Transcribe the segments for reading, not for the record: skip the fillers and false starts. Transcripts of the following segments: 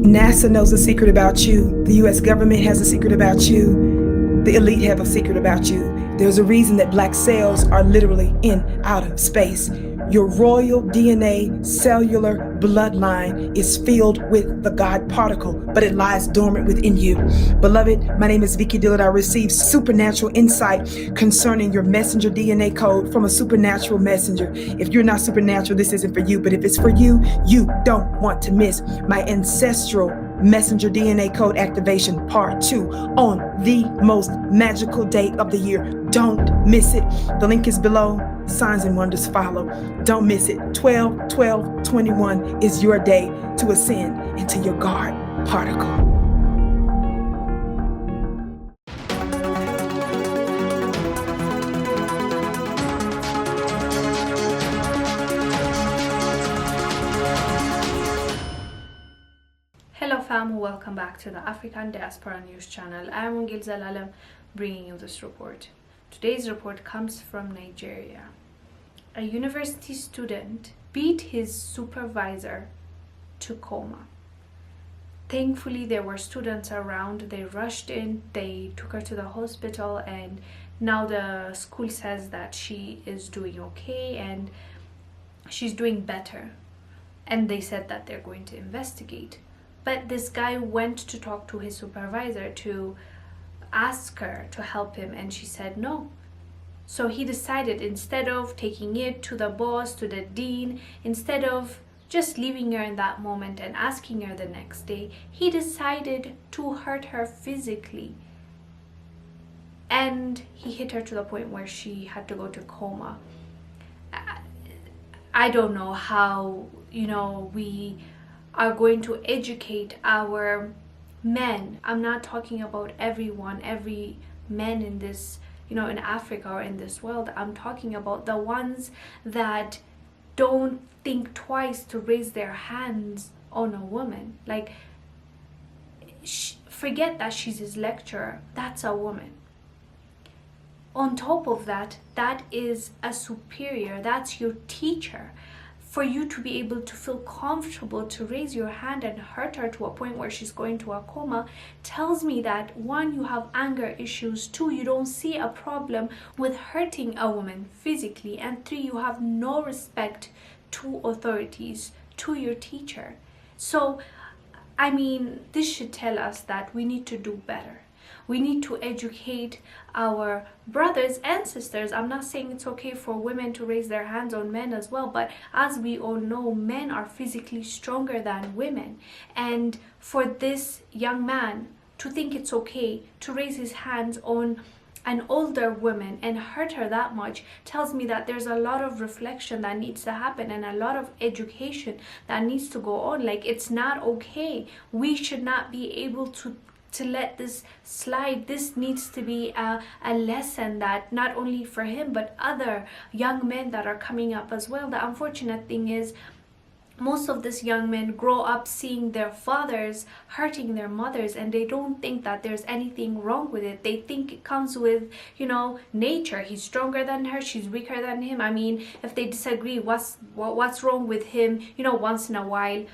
NASA knows a secret about you. The U.S. government has a secret about you. The elite have a secret about you. There's a reason that black cells are literally in outer space. Your royal DNA cellular bloodline is filled with the God particle, but it lies dormant within you. Beloved, my name is Vicky Dillard. I received supernatural insight concerning your messenger DNA code from a supernatural messenger. If you're not supernatural, this isn't for you, but if it's for you, you don't want to miss my ancestral messenger DNA code activation part 2 on the most magical date of the year. Don't miss it. The link is below. Signs and wonders follow. Don't miss it. 12/12/21 is your day to ascend into your God particle. Hello fam, welcome back to the African Diaspora News channel. I am Wongel Zelalem bringing you this report. Today's report comes from Nigeria. A university student beat his supervisor to Coma. Thankfully, there were students around. They rushed in, they took her to the hospital, and now the school says that she is doing okay and she's doing better. And they said that they're going to investigate. But this guy went to talk to his supervisor to ask her to help him, and she said no. So he decided, instead of taking it to the boss, to the dean, instead of just leaving her in that moment and asking her the next day, he decided to hurt her physically. And he hit her to the point where she had to go to coma. I don't know how, we are going to educate our men. I'm not talking about everyone, every man in this, in Africa or in this world. I'm talking about the ones that don't think twice to raise their hands on a woman. Like, forget that she's his lecturer. That's a woman. On top of that, that is a superior. That's your teacher. For you to be able to feel comfortable to raise your hand and hurt her to a point where she's going to a coma tells me that, one, you have anger issues, two, you don't see a problem with hurting a woman physically, and three, you have no respect to authorities, to your teacher. So, this should tell us that we need to do better. We need to educate our brothers and sisters. I'm not saying it's okay for women to raise their hands on men as well, but as we all know, men are physically stronger than women. And for this young man to think it's okay to raise his hands on an older woman and hurt her that much tells me that there's a lot of reflection that needs to happen and a lot of education that needs to go on. Like, it's not okay. We should not be able to let this slide. This needs to be a lesson that not only for him but other young men that are coming up as well. The unfortunate thing is, most of these young men grow up seeing their fathers hurting their mothers, and they don't think that there's anything wrong with it. They think it comes with, nature. He's stronger than her, she's weaker than him. If they disagree, what's wrong with him, once in a while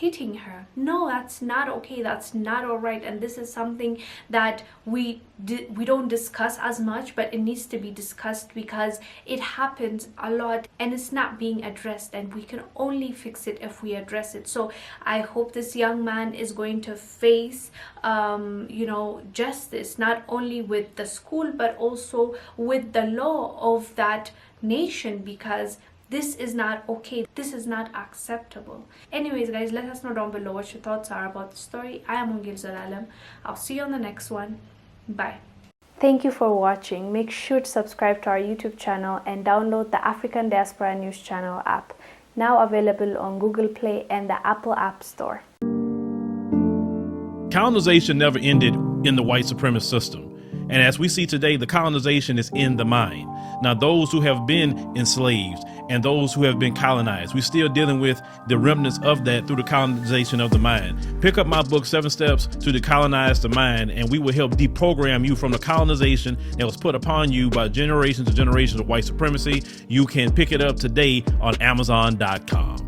hitting her? No, that's not okay. That's not all right. And this is something that we don't discuss as much, but it needs to be discussed because it happens a lot and it's not being addressed, and we can only fix it if we address it. So I hope this young man is going to face justice, not only with the school but also with the law of that nation, because this is not okay. This is not acceptable. Anyways, guys, let us know down below what your thoughts are about the story. I am Wongel Zelalem. I'll see you on the next one. Bye. Thank you for watching. Make sure to subscribe to our YouTube channel and download the African Diaspora News Channel app, now available on Google Play and the Apple App Store. Colonization never ended in the white supremacist system. And as we see today, the colonization is in the mind. Now, those who have been enslaved and those who have been colonized, we're still dealing with the remnants of that through the colonization of the mind. Pick up my book, 7 Steps to Decolonize the Mind, and we will help deprogram you from the colonization that was put upon you by generations and generations of white supremacy. You can pick it up today on Amazon.com.